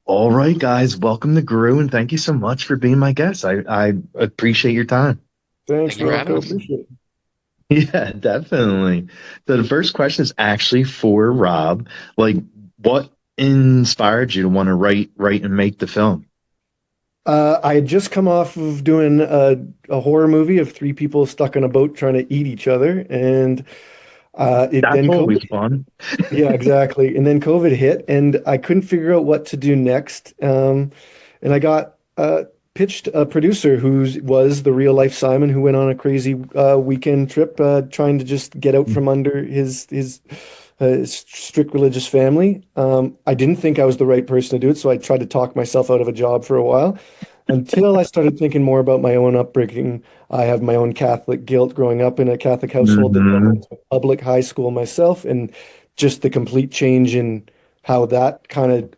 All right, guys, welcome to Grue, and thank you so much for being my guest. I appreciate your time. Thanks, Thank you for having Rocco. us. Appreciate it. Yeah, definitely. So the first question is actually for Rob. Like, what inspired you to want to write and make the film? I had just come off of doing a horror movie of three people stuck on a boat trying to eat each other, and it That's then always COVID. fun. Yeah, exactly. And then COVID hit, and I couldn't figure out what to do next. And I got pitched a producer who was the real life Simon, who went on a crazy weekend trip, trying to just get out from under his strict religious family. I didn't think I was the right person to do it, so I tried to talk myself out of a job for a while until I started thinking more about my own upbringing. I have my own Catholic guilt growing up in a Catholic household that then went Hmm. to public high school myself, and just the complete change in how that kind of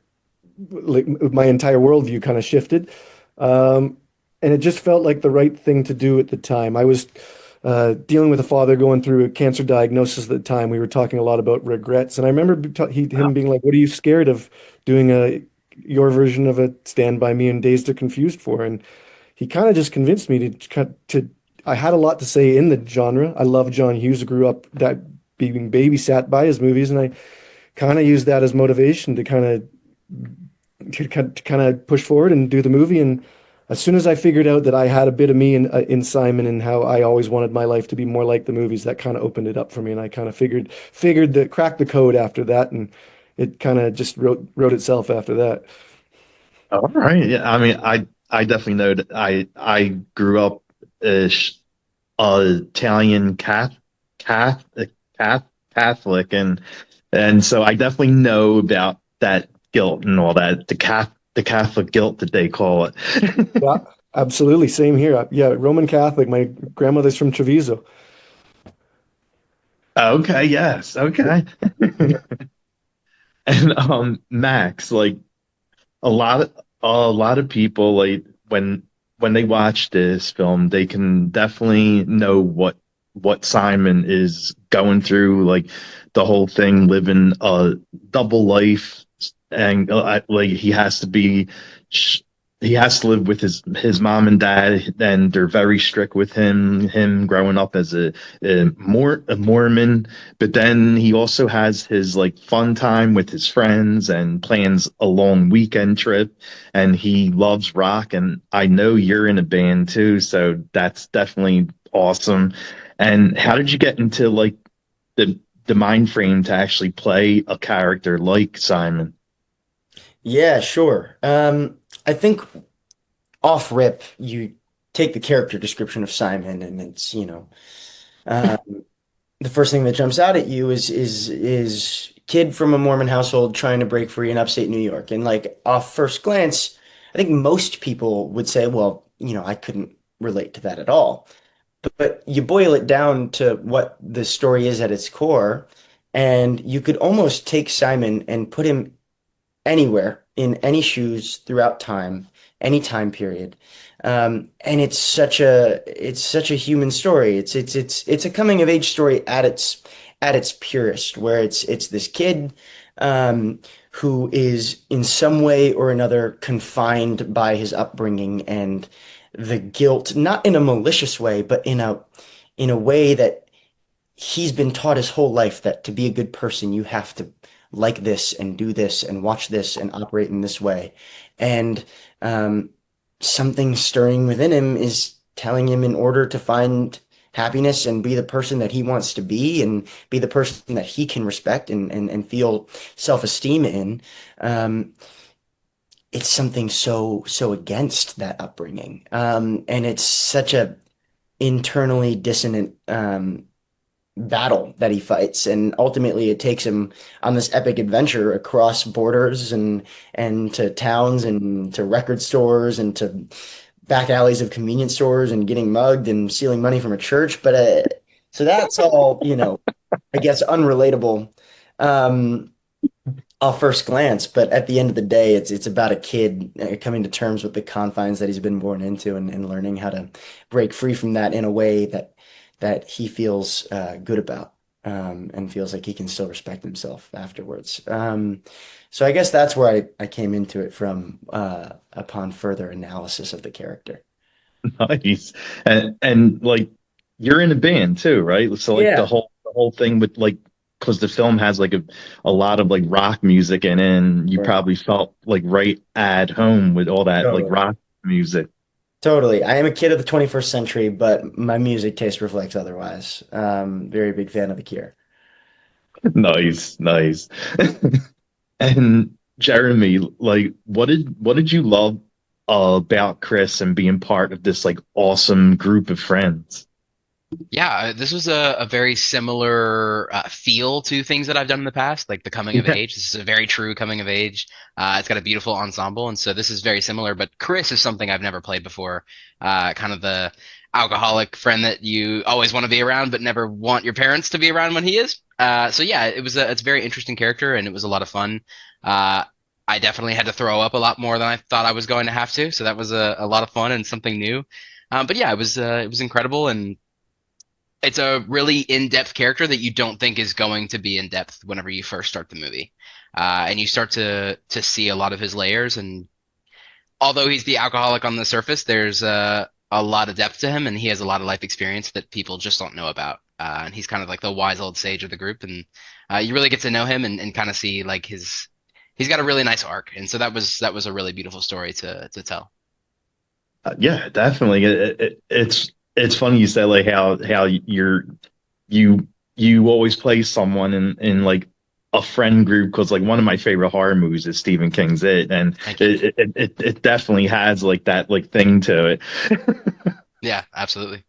like my entire worldview kind of shifted. Um, and it just felt like the right thing to do at the time. I was dealing with a father going through a cancer diagnosis at the time. We were talking a lot about regrets, and I remember him being like, "What are you scared of doing your version of a Stand By Me and Dazed or Confused for?" And he kind of just convinced me to. I had a lot to say in the genre. I love John Hughes. I grew up that being babysat by his movies, and I kind of used that as motivation to kind of push forward and do the movie. And as soon as I figured out that I had a bit of me in Simon and how I always wanted my life to be more like the movies, that kind of opened it up for me. And I kind of figured that cracked the code after that, and it kind of just wrote itself after that. All right. Yeah, I mean, I definitely know that I grew up ish Italian Catholic, Catholic, and so I definitely know about that guilt and all that the Catholic guilt that they call it. Yeah, absolutely. Same here. Yeah, Roman Catholic. My grandmother's from Treviso. Okay, yes, okay. And Max, like a lot of a lot of people like when they watch this film, they can definitely know what Simon is going through, like the whole thing, living a double life, and like sh- he has to live with his mom and dad, and they're very strict with him growing up as a Mormon, but then he also has his like fun time with his friends and plans a long weekend trip, and he loves rock, and I know you're in a band too, so that's definitely awesome. And how did you get into like the the mind frame to actually play a character like Simon? Yeah, sure. I think off rip, you take the character description of Simon, and it's, uh, the first thing that jumps out at you is kid from a Mormon household trying to break free in upstate New York. And like off first glance, I think most people would say, well, I couldn't relate to that at all. But you boil it down to what the story is at its core, and you could almost take Simon and put him anywhere in any shoes throughout time, any time period. And it's such a human story. It's a coming of age story at its purest, where it's this kid who is in some way or another confined by his upbringing and the guilt, not in a malicious way, but in a way that he's been taught his whole life that to be a good person, you have to like this and do this and watch this and operate in this way. And um, something stirring within him is telling him in order to find happiness and be the person that he wants to be and be the person that he can respect and feel self-esteem in. Um, it's something so against that upbringing. And it's such a internally dissonant battle that he fights, and ultimately it takes him on this epic adventure across borders and to towns and to record stores and to back alleys of convenience stores and getting mugged and stealing money from a church. But so that's all, I guess unrelatable um, off first glance. But at the end of the day, it's about a kid coming to terms with the confines that he's been born into and learning how to break free from that in a way that he feels good about. and feels like he can still respect himself afterwards. So I guess that's where I came into it from upon further analysis of the character. Nice. And like you're in a band too, right? So like Yeah. the whole thing with like because the film has like a lot of like rock music in it, and you Right. probably felt like right at home with all that like Totally. rock music. Totally. I am a kid of the 21st century, but my music taste reflects otherwise. Very big fan of The Cure. Nice, nice. And Jeremy, like what did you love about Chris and being part of this like awesome group of friends? Yeah, this was a very similar feel to things that I've done in the past, like the coming of Yeah. age. This is a very true coming of age. It's got a beautiful ensemble, and so this is very similar. But Chris is something I've never played before. Kind of the alcoholic friend that you always want to be around, but never want your parents to be around when he is. So yeah, it's a very interesting character, and it was a lot of fun. Uh, I definitely had to throw up a lot more than I thought I was going to have to, so that was a lot of fun and something new. But yeah, it was incredible and it's a really in-depth character that you don't think is going to be in depth whenever you first start the movie, and you start to see a lot of his layers. And although he's the alcoholic on the surface, there's a lot of depth to him, and he has a lot of life experience that people just don't know about. And he's kind of like the wise old sage of the group, and you really get to know him and kind of see like his. He's got a really nice arc, and so that was a really beautiful story to tell. Yeah, definitely. It's funny you said like how you always play someone in like a friend group because like one of my favorite horror movies is Stephen King's It, and Thank you. it definitely has like that like thing to it. Yeah, absolutely.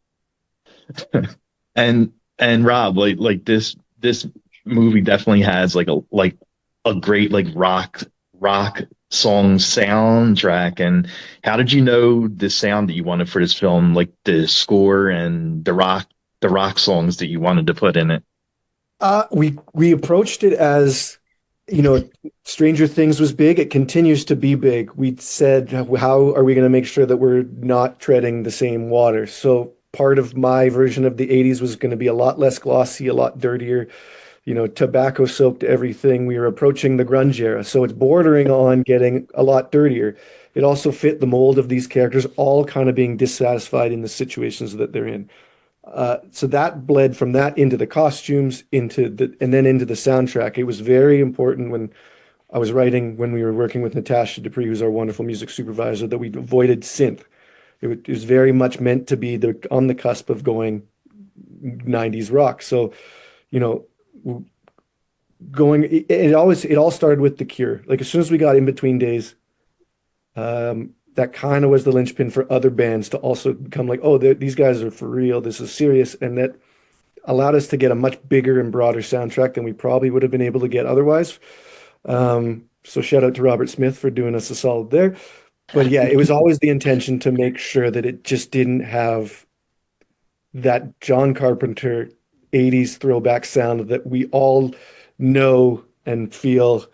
And Rob, like this movie definitely has like a great like rock song soundtrack. And how did you know the sound that you wanted for this film, like the score and the rock songs that you wanted to put in it? We approached it as, you know, Stranger Things was big. It continues to be big. We said, how are we going to make sure that we're not treading the same water? So part of my version of the 80s was going to be a lot less glossy, a lot dirtier, you know, tobacco soaked everything. We were approaching the grunge era. So it's bordering on getting a lot dirtier. It also fit the mold of these characters, all kind of being dissatisfied in the situations that they're in. So that bled from that into the costumes, and then into the soundtrack. It was very important when I was writing, when we were working with Natasha Dupree, who's our wonderful music supervisor, that we avoided synth. It was very much meant to be on the cusp of going 90s rock. So, you know, it all started with The Cure. Like as soon as we got In Between Days, that kind of was the linchpin for other bands to also become like, oh, these guys are for real. This is serious. And that allowed us to get a much bigger and broader soundtrack than we probably would have been able to get otherwise. So shout out to Robert Smith for doing us a solid there. But yeah, it was always the intention to make sure that it just didn't have that John Carpenter 80s throwback sound that we all know and feel,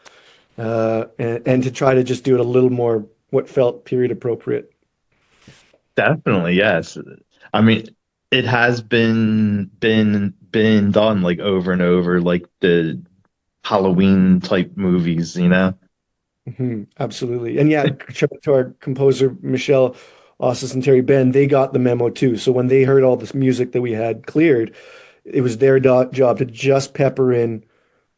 and to try to just do it a little more what felt period appropriate. Definitely, yes. I mean, it has been done like over and over, like the Halloween type movies, you know? Absolutely. And yeah, shout out to our composer, Michelle Ossis and Terry Ben, they got the memo too. So when they heard all this music that we had cleared, it was their job to just pepper in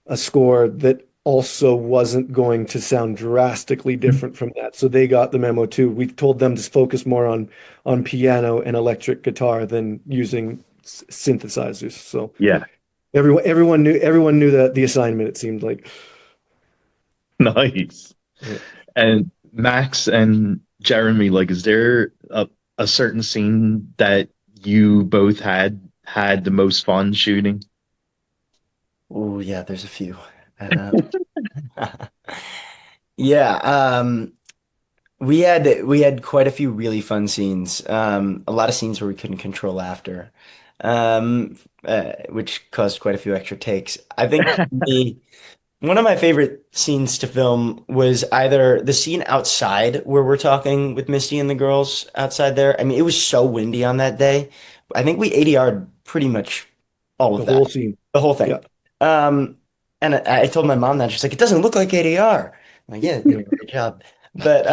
a score that also wasn't going to sound drastically different from that. So they got the memo too. We told them to focus more on piano and electric guitar than using synthesizers. So Yeah, everyone knew that the assignment, it seemed like. nice. Yeah. And Max and Jeremy, like, is there a certain scene that you both had the most fun shooting? Oh yeah, there's a few. Um, yeah, we had quite a few really fun scenes. A lot of scenes where we couldn't control laughter, which caused quite a few extra takes. I think the one of my favorite scenes to film was either the scene outside where we're talking with Misty and the girls outside there. I mean, it was so windy on that day. I think we ADR'd pretty much all The of whole that, scene. the whole thing. Yeah. Um, and I told my mom that she's like, it doesn't look like ADR. I'm like, yeah, they did a great job. But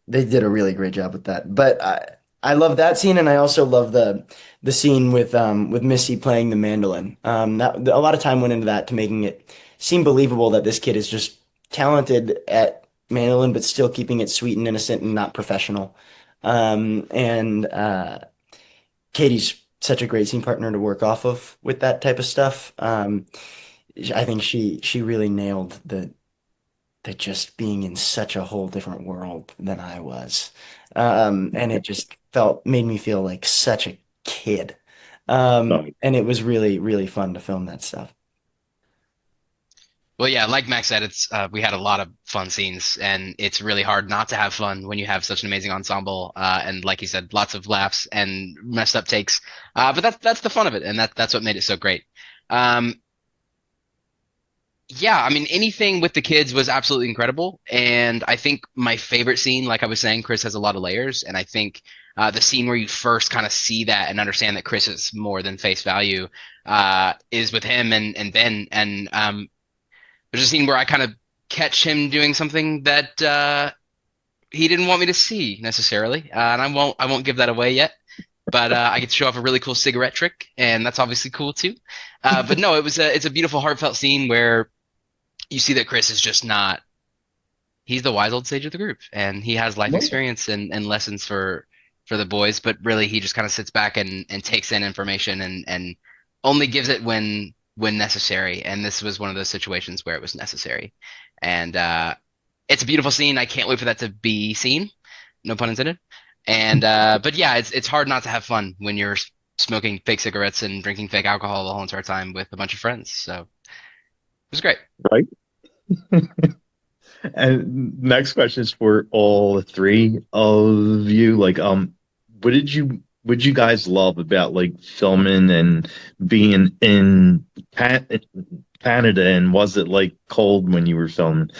they did a really great job with that. But I love that scene, and I also love the scene with Missy playing the mandolin. That a lot of time went into that to making it seem believable that this kid is just talented at mandolin, but still keeping it sweet and innocent and not professional. And Katie's such a great scene partner to work off of with that type of stuff. I think she really nailed the just being in such a whole different world than I was. And it just made me feel like such a kid. No. And it was really, really fun to film that stuff. Well, yeah, like Max said, it's we had a lot of fun scenes, and it's really hard not to have fun when you have such an amazing ensemble. And like you said, lots of laughs and messed up takes. But that's the fun of it, and that's what made it so great. Um, yeah, I mean, anything with the kids was absolutely incredible, and I think my favorite scene, like I was saying, Chris has a lot of layers, and I think the scene where you first kind of see that and understand that Chris is more than face value is with him and Ben, and there's a scene where I kind of catch him doing something that he didn't want me to see necessarily, and I won't give that away yet. But I get to show off a really cool cigarette trick, and that's obviously cool too. But no, it's a beautiful, heartfelt scene where you see that Chris is just not. He's the wise old sage of the group, and he has life experience and lessons for the boys. But really, he just kind of sits back and takes in information and only gives it when necessary. And this was one of those situations where it was necessary. And it's a beautiful scene. I can't wait for that to be seen. No pun intended. And but yeah, it's hard not to have fun when you're smoking fake cigarettes and drinking fake alcohol the whole entire time with a bunch of friends. So it was great. Right? And next question is for all three of you. Like, what did you guys love about like filming and being in Canada? And was it like cold when you were filming?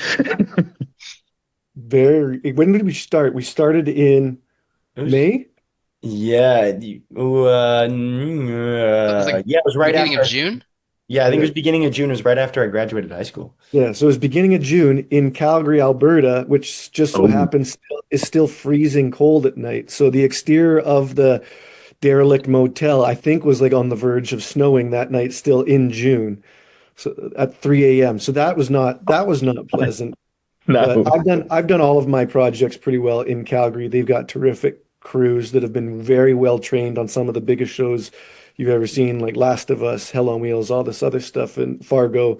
When did we start? We started in It was, May. yeah, It was like yeah, it was right beginning of after. June. Yeah, I think it Yeah. was beginning of June. It was right after I graduated high school. Yeah, so it was beginning of June in Calgary, Alberta, which just so Oh, happens is still freezing cold at night. So the exterior of the derelict motel, I think, was like on the verge of snowing that night, still in June, so at 3 a.m. So that was not pleasant. But no. I've done all of my projects pretty well in Calgary. They've got terrific crews that have been very well trained on some of the biggest shows you've ever seen, like Last of Us, Hell on Wheels, all this other stuff, and Fargo.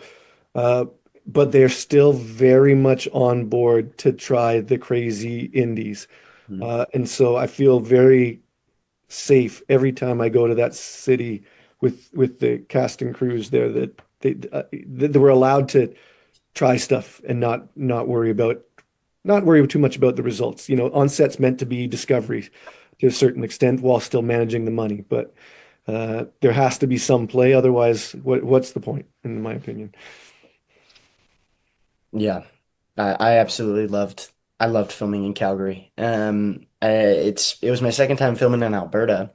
Uh, but they're still very much on board to try the crazy indies. Mhm. And so I feel very safe every time I go to that city with the cast and crews there that they were allowed to try stuff and not worry too much about the results. On set's meant to be discovery to a certain extent while still managing the money, but there has to be some play. Otherwise, what's the point, in my opinion? Yeah, I absolutely I loved filming in Calgary. It was my second time filming in Alberta,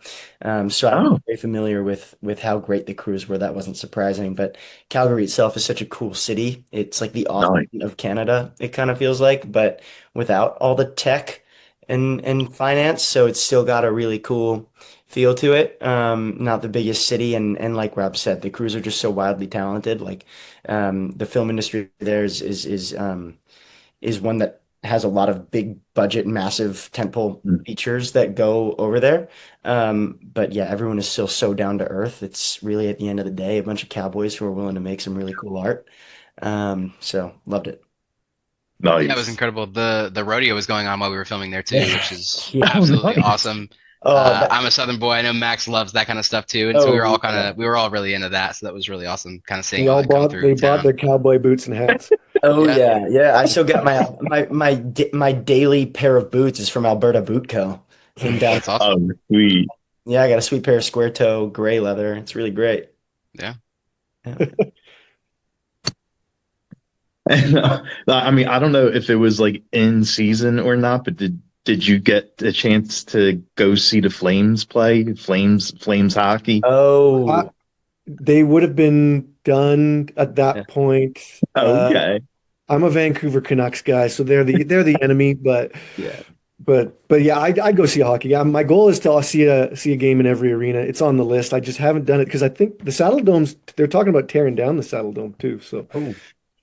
so I'm Oh, very familiar with how great the crews were. That wasn't surprising, but Calgary itself is such a cool city. It's like the no. Austin of Canada, it kind of feels like, but without all the tech and finance. So it's still got a really cool feel to it. Not the biggest city, and like Rob said, the crews are just so wildly talented. Like the film industry there is one that has a lot of big budget, massive tentpole features that go over there. But yeah, everyone is still so down to earth. It's really at the end of the day a bunch of cowboys who are willing to make some really cool art. So loved it. Yeah, it was Nice. incredible. The rodeo was going on while we were filming there too, which is Yeah. Oh, absolutely nice. awesome. Oh, that, I'm a Southern boy. I know Max loves that kind of stuff too, and so we were oh all kind yeah. of we were all really into that. So that was really awesome, kind of seeing They all all that come bought they through bought town. their cowboy boots and hats. Oh Yeah, yeah. Yeah. I still got my daily pair of boots is from Alberta Boot Co. in that's downtown. awesome. Oh, sweet. Yeah, I got a sweet pair of square toe gray leather. It's really great. Yeah. Yeah. And I mean, I don't know if it was like in season or not, but did you get a chance to go see the Flames play? Flames hockey? Uh, Oh, they would have been done at yeah, that point. Okay. I'm a Vancouver Canucks guy, so they're the enemy. yeah. But yeah, I'd go see a hockey game. My goal is to see a game in every arena. It's on the list. I just haven't done it because I think the Saddle Domes, they're talking about tearing down the Saddle Dome too. So it Oh,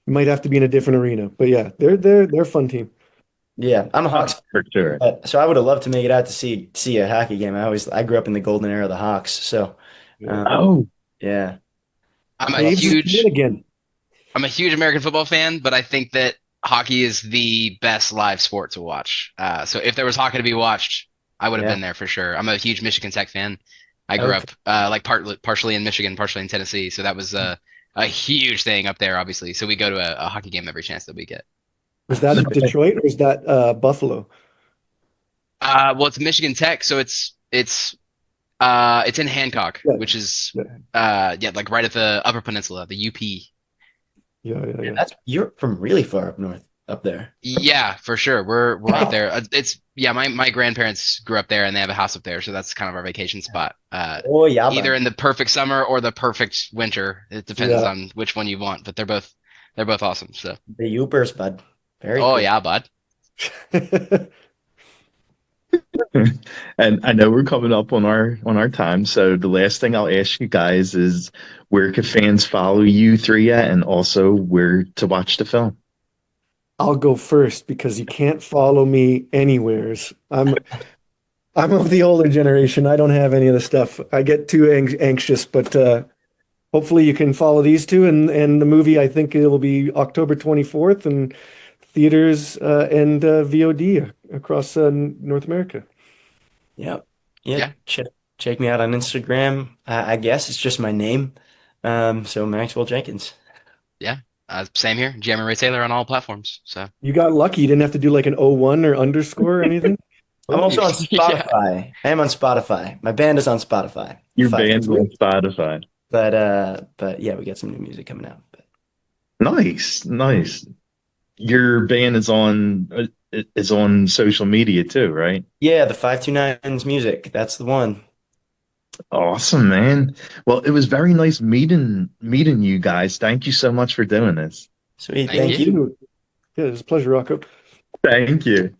might have to be in a different arena. But yeah, they're a fun team. yeah. I'm a Hawks For sure. So I would have loved to make it out to see a hockey game. I grew up in the golden era of the Hawks, so Yeah. um, Oh, yeah. I'm a Taves is playing huge again. I'm a huge American football fan, but I think that hockey is the best live sport to watch. So if there was hockey to be watched, I would have Yeah. been there for sure. I'm a huge Michigan Tech fan. I grew Okay. up like partially in Michigan, partially in Tennessee, so that was a huge thing up there, obviously. So we go to a hockey game every chance that we get. Was that Detroit or was that Buffalo? Well, it's Michigan Tech, so it's in Hancock, Yeah, which is yeah, yeah, like right at the Upper Peninsula, the UP. yeah. You're from really far up north up there. Yeah, for sure. We're up there. It's yeah, my grandparents grew up there and they have a house up there, so that's kind of our vacation spot. Oh yeah, Either bud. in the perfect summer or the perfect winter. It depends Yeah. on which one you want, but they're both awesome. So, The Upers, bud. Very oh cool. yeah, bud. and I know we're coming up on our time. So the last thing I'll ask you guys is where can fans follow you three at, and also where to watch the film? I'll go first because you can't follow me anywheres. I'm of the older generation. I don't have any of the stuff. I get too anxious, but hopefully you can follow these two and the movie. I think it will be October 24th and theaters and VOD across North America. Yep. Yeah. Yeah, Check me out on Instagram. I guess it's just my name. So Maxwell Jenkins. yeah. Same here. Jeremy Ray Taylor on all platforms. So You got lucky. You didn't have to do like an O1 or underscore or anything. I'm Oh, also on yeah, Spotify. I am on Spotify. My band is on Spotify. Your Five. band's on Spotify. But yeah, we got some new music coming out. But Nice, nice. Your band is on social media too, right? yeah, the 529's music. That's the one. Awesome, man. Well, it was very nice meeting you guys. Thank you so much for doing this. Sweet. thank Thank you. you. Yeah, it was a pleasure, Rocco. Thank you.